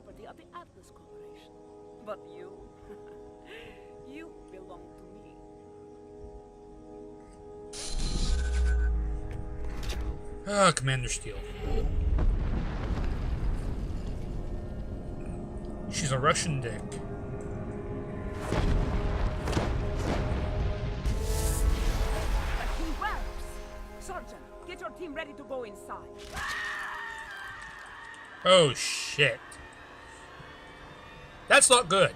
property of the Atlas Corporation. But you, you belong to me. Ah, Commander Steele. She's a Russian dick. He works! Sergeant, get your team ready to go inside. Oh shit. That's not good.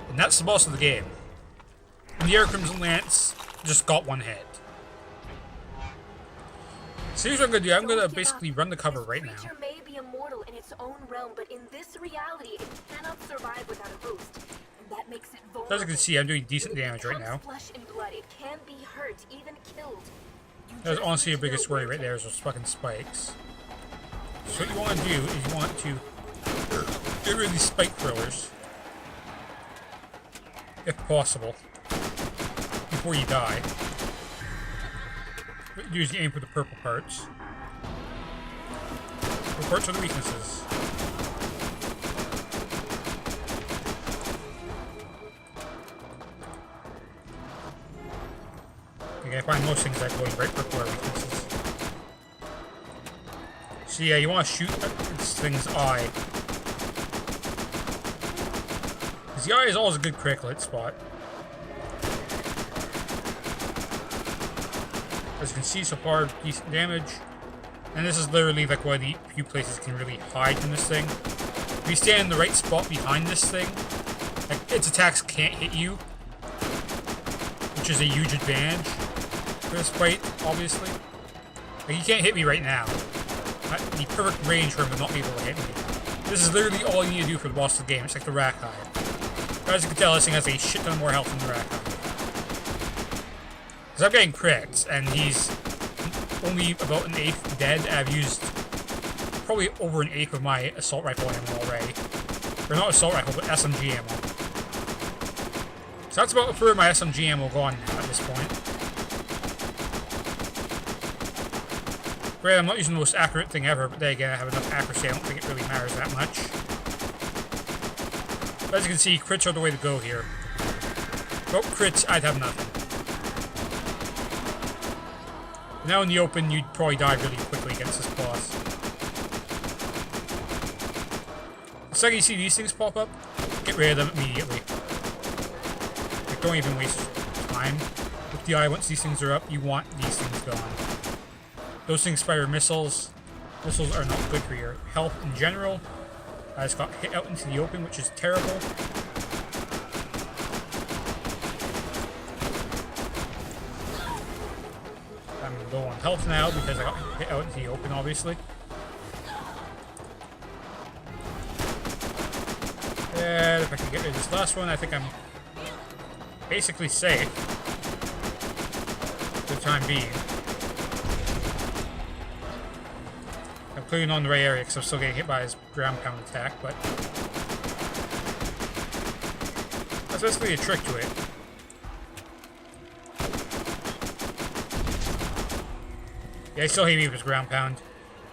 And that's the boss of the game. And the Air Crimson Lance just got one hit. So here's what I'm gonna do. I'm gonna basically run the cover right now. This creature may be immortal in its own realm, but in this reality, it cannot survive without a host. And that makes it vulnerable. As you can see, I'm doing decent damage right now. Flesh and blood. It can be hurt, even killed. That's honestly your biggest worry right there is those fucking spikes. So what you want to do is you want to get rid of these spike throwers, if possible, before you die. What you do is you aim for the purple parts. Purple parts are the weaknesses. You gotta find most things that go in right purple are weaknesses. So yeah, you want to shoot at this thing's eye. Because the eye is always a good critical hit spot. As you can see so far, decent damage. And this is literally like one of the few places you can really hide from this thing. If you stand in the right spot behind this thing, like, its attacks can't hit you. Which is a huge advantage for this fight, obviously. Like, you can't hit me right now. At the perfect range for him to not be able to hit me. This is literally all you need to do for the boss of the game. It's like the Rakai. As you can tell, this thing has a shit ton more health than the Rakai. Because I'm getting crits, and he's only about an eighth dead. I've used probably over an eighth of my assault rifle ammo already. Or not assault rifle, but SMG ammo. So that's about a third of my SMG ammo gone now at this point. Granted, I'm not using the most accurate thing ever, but then again, I have enough accuracy, I don't think it really matters that much. But as you can see, crits are the way to go here. Without crits, I'd have nothing. Now in the open, you'd probably die really quickly against this boss. The second you see these things pop up, get rid of them immediately. Like, don't even waste time with the eye. Once these things are up, you want these things gone. Those things fire missiles. Missiles are not good for your health in general. I just got hit out into the open, which is terrible. I'm low on health now because I got hit out into the open, obviously. And if I can get rid of this last one, I think I'm basically safe for the time being. I'm clearly not in the right area because I'm still getting hit by his ground pound attack, but that's basically a trick to it. Yeah, he still hit me with his ground pound.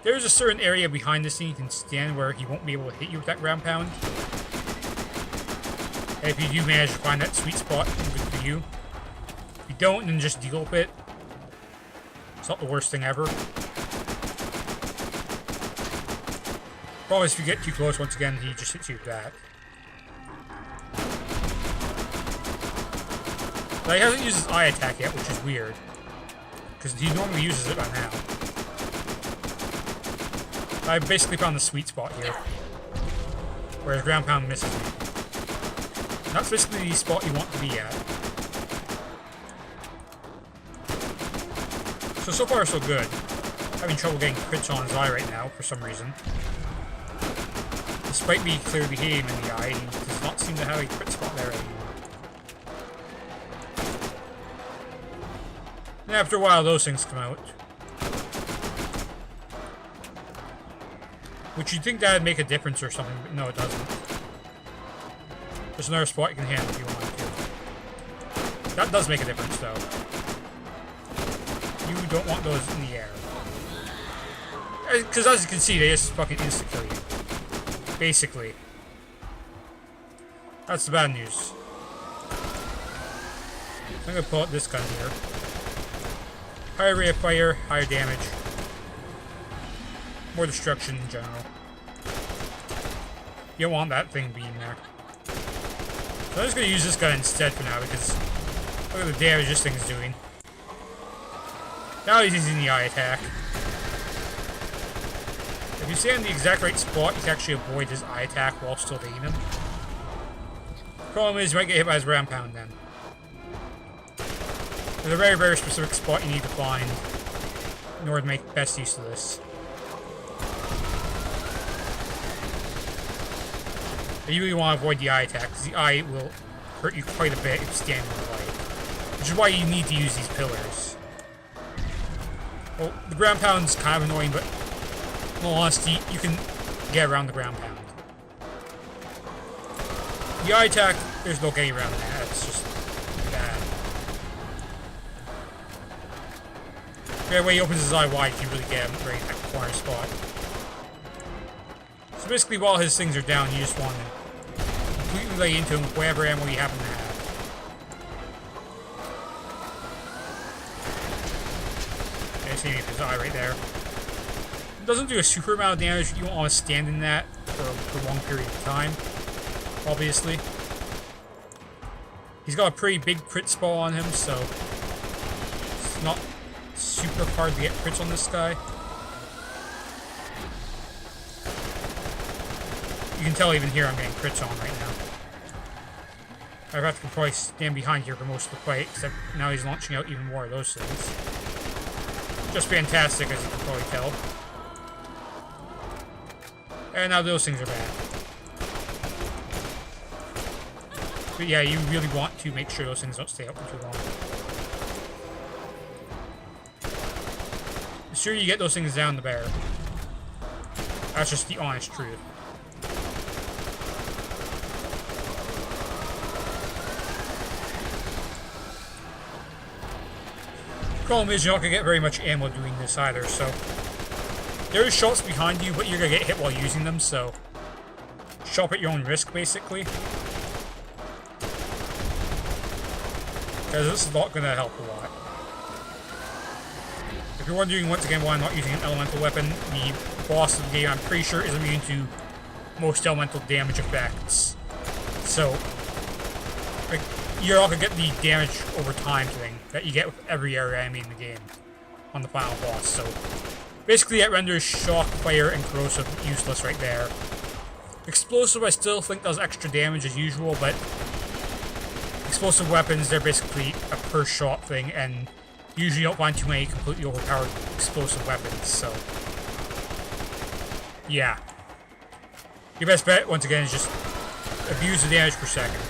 There's a certain area behind this thing you can stand where he won't be able to hit you with that ground pound. And if you do manage to find that sweet spot, good for you. If you don't, then just deal with it. It's not the worst thing ever. Probably if you get too close, once again, he just hits you with that. But he hasn't used his eye attack yet, which is weird. Because he normally uses it by now. I basically found the sweet spot here. Where his ground pound misses me. And that's basically the spot you want to be at. So far so good. Having trouble getting crits on his eye right now, for some reason. Despite me clearly hitting him in the eye, he does not seem to have a crit spot there anymore. And after a while, those things come out. Which you'd think that'd make a difference or something, but no, it doesn't. There's another spot you can hit if you want to. That does make a difference, though. You don't want those in the air. Because as you can see, they just fucking insta-kill you. Basically. That's the bad news. I'm gonna pull out this gun here. Higher rate of fire, higher damage. More destruction in general. You don't want that thing being there. So I'm just gonna use this gun instead for now because look at the damage this thing's doing. Now he's using the eye attack. If you stay in the exact right spot, you can actually avoid his eye attack while still hitting him. Problem is, you might get hit by his round pound then. There's a very, very specific spot you need to find in order to make best use of this. You really want to avoid the eye attack, because the eye will hurt you quite a bit if you stand in the light. Which is why you need to use these pillars. Well, the ground pound's kind of annoying, but in all honesty, you can get around the ground pound. The eye attack, there's no getting around that, it's just bad. Right when he opens his eye wide, you really get him right in that corner spot. So basically, while his things are down, you just want to completely lay into him with whatever ammo you happen to have. Okay, see his eye right there. It doesn't do a super amount of damage. You don't want to stand in that for a long period of time, obviously. He's got a pretty big crit spell on him, so it's not super hard to get crits on this guy. You can tell even here I'm getting crits on right now. I'd have to probably stand behind here for most of the fight, except now he's launching out even more of those things. Just fantastic, as you can probably tell. And now those things are bad. But yeah, you really want to make sure those things don't stay up for too long. The sooner you get those things down, the better. That's just the honest truth. Problem is, you're not going to get very much ammo doing this either, so... There is shots behind you, but you're going to get hit while using them, so... Shop at your own risk, basically. Because this is not going to help a lot. If you're wondering, once again, why I'm not using an elemental weapon, the boss of the game, I'm pretty sure, is immune to most elemental damage effects. So... like, you're not going to get the damage over time thing that you get with every area enemy in the game on the final boss, so basically that renders shock, fire, and corrosive useless right there. Explosive I still think does extra damage as usual, but explosive weapons, they're basically a per shot thing, and usually you don't find too many completely overpowered explosive weapons, so yeah. Your best bet, once again, is just abuse the damage per second.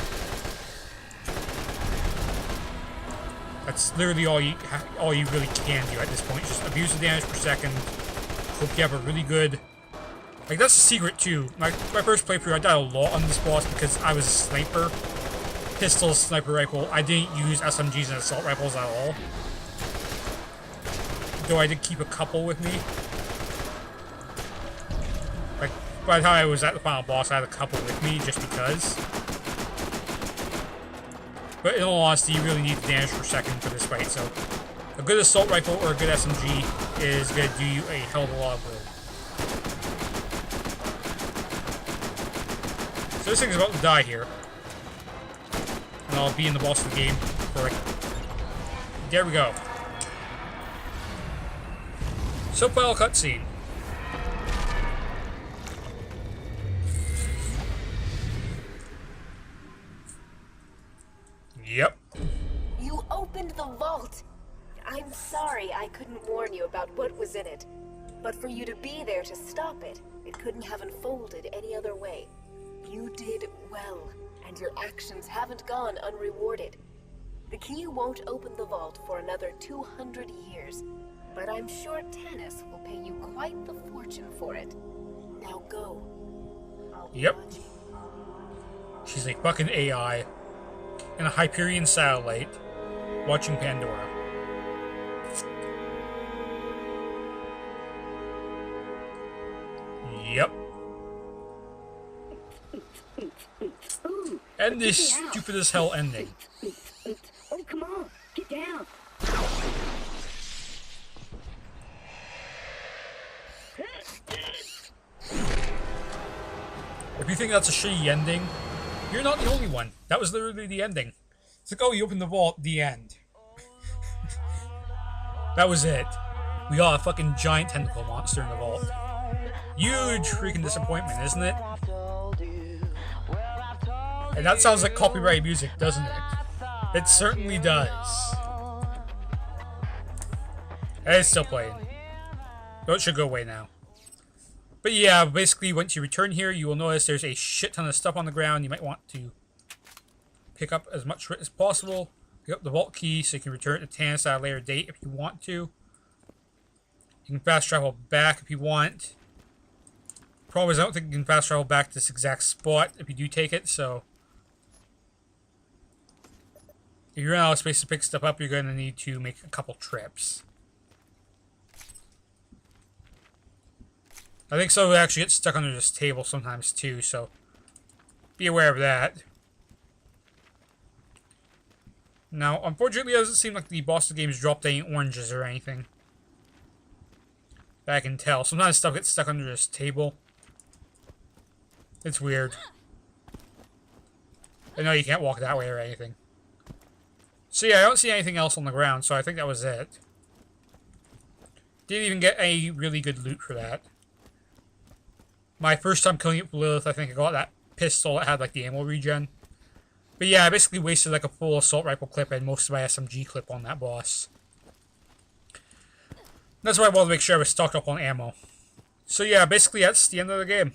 That's literally all you really can do at this point. Just abuse the damage per second. Hope you have a really good... like, that's a secret, too. My first playthrough, I died a lot on this boss because I was a sniper. Pistol, sniper rifle. I didn't use SMGs and assault rifles at all. Though I did keep a couple with me. Like, by the time I was at the final boss, I had a couple with me, just because. But in all honesty, you really need the damage per second for this fight, so a good assault rifle or a good SMG is going to do you a hell of a lot of good. So this thing's about to die here. And I'll be in the boss of the game for like... there we go. So final cutscene. Yep. You opened the vault! I'm sorry I couldn't warn you about what was in it. But for you to be there to stop it, it couldn't have unfolded any other way. You did well, and your actions haven't gone unrewarded. The key won't open the vault for another 200 years, but I'm sure Tannis will pay you quite the fortune for it. Now go. I'll be watching. She's like fucking AI. In a Hyperion satellite, watching Pandora. Yep. Ooh, And this get me out. stupid as hell ending. Oh, come on, get down. If you think that's a shitty ending, you're not the only one. That was literally the ending. It's like, oh, you open the vault, the end. That was it. We got a fucking giant tentacle monster in the vault. Huge freaking disappointment, isn't it? And that sounds like copyrighted music, doesn't it? It certainly does. And it's still playing. Though it should go away now. But yeah, basically once you return here, you will notice there's a shit ton of stuff on the ground. You might want to pick up as much as possible. Pick up the vault key so you can return it to Tannis at a later date if you want to. You can fast travel back if you want. Problem is, I don't think you can fast travel back to this exact spot if you do take it, so if you run out of space to pick stuff up, you're going to need to make a couple trips. I think some will actually get stuck under this table sometimes too, so be aware of that. Now, unfortunately, it doesn't seem like the boss of the games dropped any oranges or anything that I can tell. Sometimes stuff gets stuck under this table. It's weird. I know you can't walk that way or anything. So yeah, I don't see anything else on the ground, so I think that was it. Didn't even get any really good loot for that. My first time killing it with Lilith, I think I got that pistol that had like the ammo regen. But yeah, I basically wasted like a full assault rifle clip and most of my SMG clip on that boss. That's why I wanted to make sure I was stocked up on ammo. So yeah, basically that's the end of the game.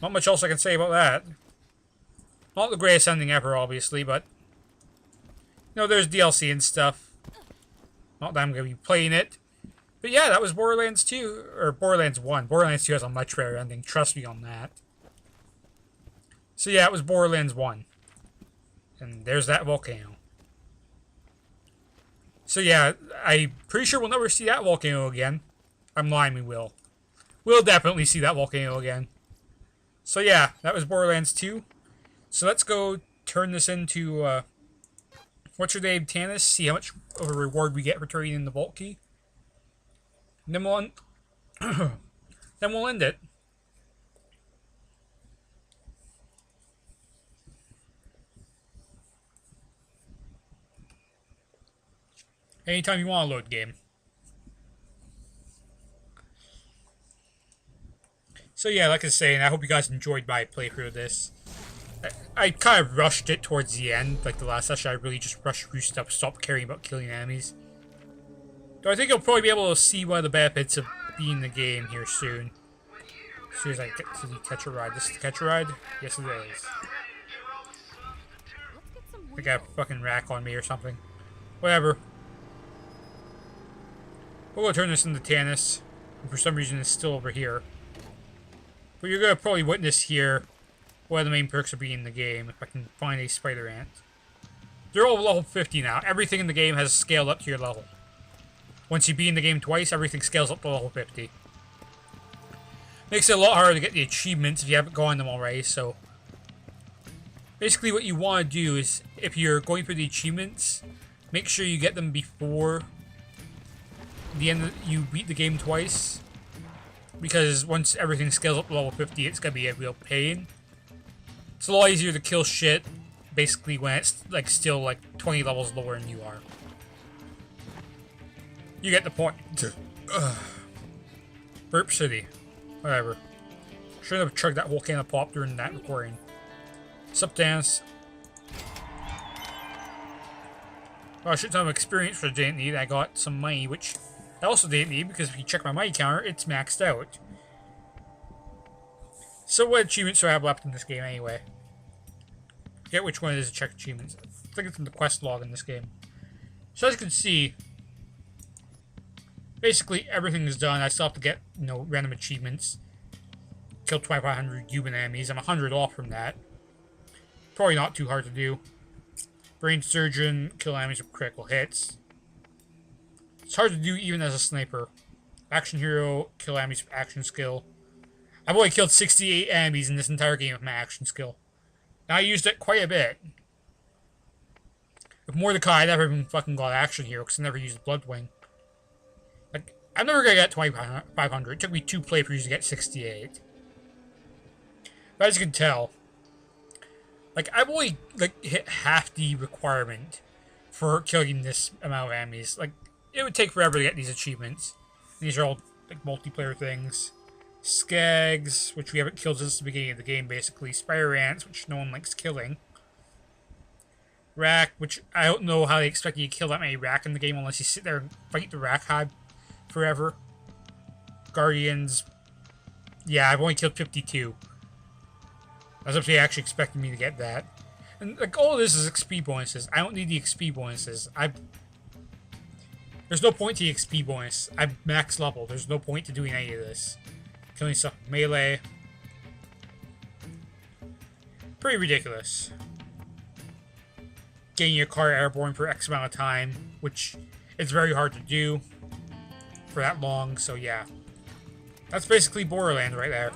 Not much else I can say about that. Not the greatest ending ever, obviously, but you know, there's DLC and stuff. Not that I'm going to be playing it. But yeah, that was Borderlands 2, or Borderlands 1. Borderlands 2 has a much better ending, trust me on that. So yeah, it was Borderlands 1. And there's that volcano. So yeah, I'm pretty sure we'll never see that volcano again. I'm lying, we will. We'll definitely see that volcano again. So yeah, that was Borderlands 2. So let's go turn this into, what's your name, Tannis? See how much of a reward we get for turning in the vault key. And then we'll, then we'll end it. Anytime you want to load game. So yeah, like I was saying, I hope you guys enjoyed my playthrough of this. I kind of rushed it towards the end, like the last session. I really just rushed through stuff, stopped caring about killing enemies. So I think you'll probably be able to see one of the benefits of being in the game here soon. As soon as I get to the catch a ride. This is the catch a ride? Yes, it is. I got a fucking rack on me or something. Whatever. We'll go turn this into Tannis. And for some reason it's still over here. But you're going to probably witness here one of the main perks of being in the game, if I can find a spider ant. They're all level 50 now. Everything in the game has scaled up to your level. Once you beat in the game twice, everything scales up to level 50. Makes it a lot harder to get the achievements if you haven't gotten them already, so basically what you want to do is, if you're going for the achievements, make sure you get them before the end you beat the game twice. Because once everything scales up to level 50, it's going to be a real pain. It's a lot easier to kill shit, basically, when it's like still like 20 levels lower than you are. You get the point. Burp City. Whatever. Should have chugged that whole can of pop during that recording. Sup, Tannis? Well, I should have experience for the didn't need. I got some money, which I also didn't need because if you check my money counter, it's maxed out. So what achievements do I have left in this game anyway? Forget which one it is to check achievements. I think it's in the quest log in this game. So as you can see, basically everything is done. I still have to get, you know, random achievements. Kill 2,500 human enemies. I'm 100 off from that. Probably not too hard to do. Brain Surgeon, kill enemies with critical hits. It's hard to do even as a sniper. Action Hero, kill enemies with action skill. I've only killed 68 enemies in this entire game with my action skill. And I used it quite a bit. With Mordecai, I never even fucking got action here because I never used Bloodwing. Like, I'm never gonna get 2500. It took me 2 playthroughs to get 68. But as you can tell, like, I've only, like, hit half the requirement for killing this amount of enemies. Like, it would take forever to get these achievements. These are all, like, multiplayer things. Skags, which we haven't killed since the beginning of the game, basically. Spider Ants, which no one likes killing. Rack, which I don't know how they expect you to kill that many Rack in the game unless you sit there and fight the Rack hive forever. Guardians. Yeah, I've only killed 52. I was actually expecting me to get that. And, like, all of this is XP bonuses. I don't need the XP bonuses. There's no point to the XP bonus. I'm max level. There's no point to doing any of this. Killing stuff with melee. Pretty ridiculous. Getting your car airborne for X amount of time, which is very hard to do for that long, so yeah. That's basically Borderlands right there.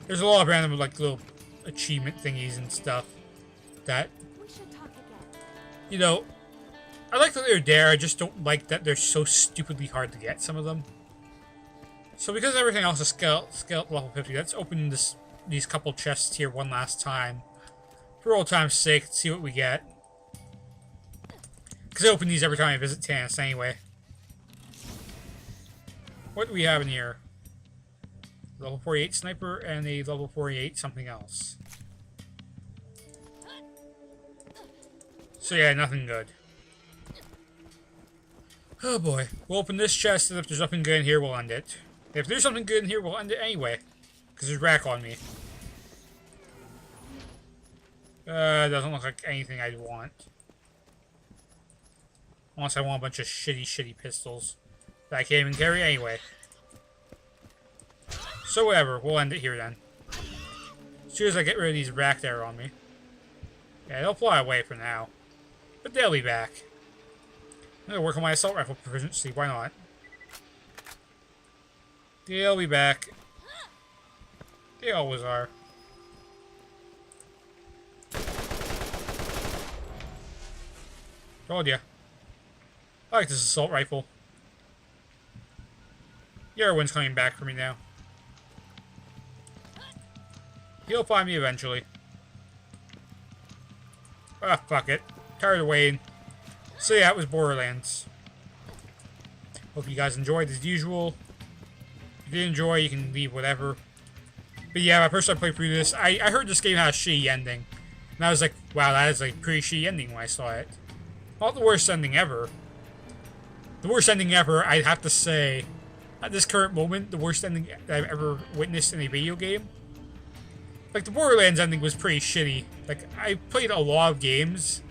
There's a lot of random, like, little achievement thingies and stuff that, you know, I like that they're there, I just don't like that they're so stupidly hard to get, some of them. So because everything else is scale level 50, let's open these couple chests here one last time. For old time's sake, let's see what we get. Because I open these every time I visit Tannis anyway. What do we have in here? Level 48 sniper and a level 48 something else. So yeah, nothing good. Oh boy. We'll open this chest, and if there's nothing good in here, we'll end it. If there's something good in here, we'll end it anyway. Because there's Rack on me. Doesn't look like anything I'd want. Unless I want a bunch of shitty pistols that I can't even carry anyway. So whatever, we'll end it here then. As soon as I get rid of these Rack there on me. Yeah, they'll fly away for now. But they'll be back. I'm gonna work on my assault rifle proficiency, why not? They'll be back. They always are. Told ya. I like this assault rifle. Yarwin's coming back for me now. He'll find me eventually. Ah, fuck it. Tired of waiting. So yeah, it was Borderlands. Hope you guys enjoyed as usual. If you did enjoy, you can leave whatever. But yeah, my first time playing through this, I heard this game had a shitty ending. And I was like, wow, that is a pretty shitty ending when I saw it. Not the worst ending ever. The worst ending ever, I'd have to say, at this current moment, the worst ending that I've ever witnessed in a video game. Like, the Borderlands ending was pretty shitty. Like, I played a lot of games.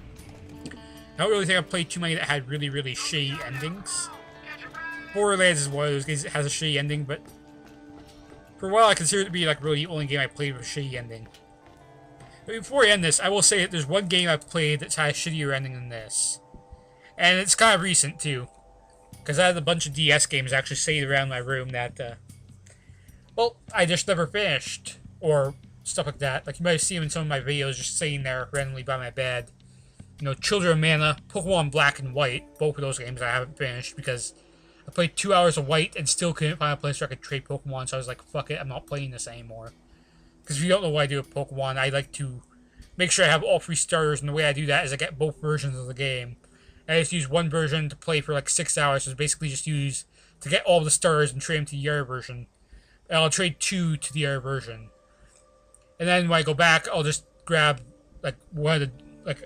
I don't really think I've played too many that had really, really shitty endings. Borderlands is one of those games that has a shitty ending, but for a while I consider it to be, like, really the only game I played with a shitty ending. But before I end this, I will say that there's one game I've played that's had a shittier ending than this. And it's kind of recent, too. Because I had a bunch of DS games actually sitting around my room that, well, I just never finished. Or stuff like that. Like, you might have seen them in some of my videos just sitting there randomly by my bed. You know, Children of Mana, Pokemon Black and White. Both of those games I haven't finished because I played 2 hours of White and still couldn't find a place where I could trade Pokemon. So I was like, fuck it, I'm not playing this anymore. Because if you don't know what I do with Pokemon, I like to make sure I have all 3 starters. And the way I do that is I get both versions of the game. I just use one version to play for like 6 hours. So it's basically just use to get all the starters and trade them to the other version. And I'll trade 2 to the other version. And then when I go back, I'll just grab like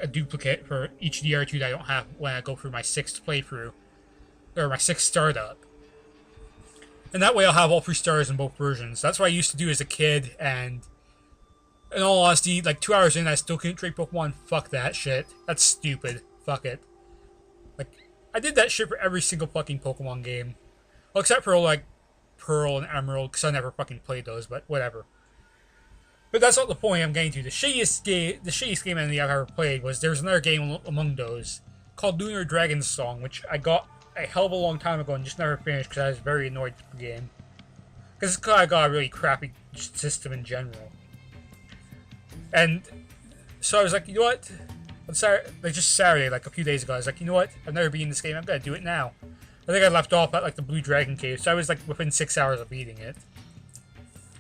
a duplicate for each of the other 2 that I don't have when I go through my 6th playthrough. Or my 6th startup. And that way I'll have all 3 stars in both versions. That's what I used to do as a kid, and in all honesty, like 2 hours in, I still couldn't trade Pokemon. Fuck that shit. That's stupid. Fuck it. Like, I did that shit for every single fucking Pokemon game. Well, except for, like, Pearl and Emerald, because I never fucking played those, but whatever. But that's not the point I'm getting to. The shittiest game I've ever played was, there was another game among those, called Lunar Dragon's Song, which I got a hell of a long time ago and just never finished because I was very annoyed with the game. Because it's kind of got a really crappy system in general. And so I was like, you know what? On Saturday, like just Saturday, like a few days ago, I was like, you know what? I've never beaten this game. I'm gonna do it now. I think I left off at like the Blue Dragon Cave, so I was like within 6 hours of beating it.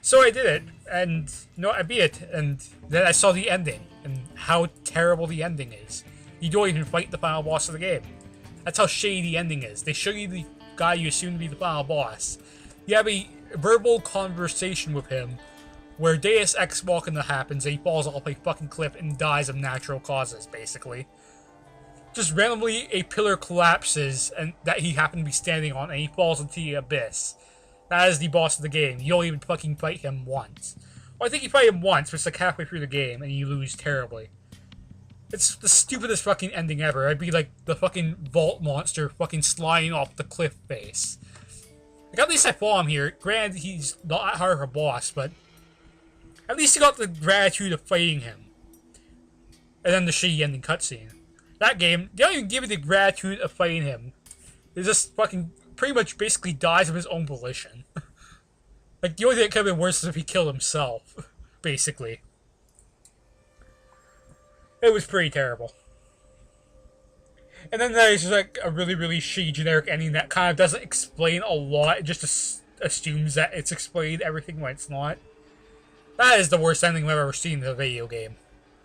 So I did it, and you know, I beat it, and then I saw the ending, and how terrible the ending is. You don't even fight the final boss of the game. That's how shady the ending is. They show you the guy you assume to be the final boss. You have a verbal conversation with him, where Deus Ex Machina happens, and he falls off a fucking cliff and dies of natural causes, basically. Just randomly, a pillar collapses, and that he happened to be standing on, and he falls into the abyss. That is the boss of the game. You don't even fucking fight him once. Well, I think you fight him once, but it's like halfway through the game, and you lose terribly. It's the stupidest fucking ending ever. I'd be like the fucking vault monster fucking sliding off the cliff face. Like, at least I fought him here. Granted, he's not that hard of a boss, but at least you got the gratitude of fighting him. And then the shitty ending cutscene. That game, they don't even give you the gratitude of fighting him. He just fucking pretty much basically dies of his own volition. Like, the only thing that could have been worse is if he killed himself, basically. It was pretty terrible. And then there's just like a really, really shitty generic ending that kind of doesn't explain a lot. It just assumes that it's explained everything when it's not. That is the worst ending I've ever seen in a video game.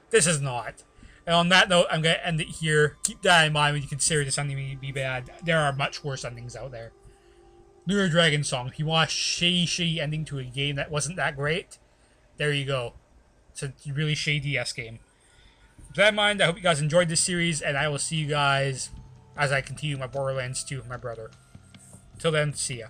This is not. And on that note, I'm going to end it here. Keep that in mind when you consider this ending to be bad. There are much worse endings out there. Lunar Dragon Song. If you want a shitty ending to a game that wasn't that great, there you go. It's a really shitty DS game. With that in mind, I hope you guys enjoyed this series, and I will see you guys as I continue my Borderlands 2 with my brother. Till then, see ya.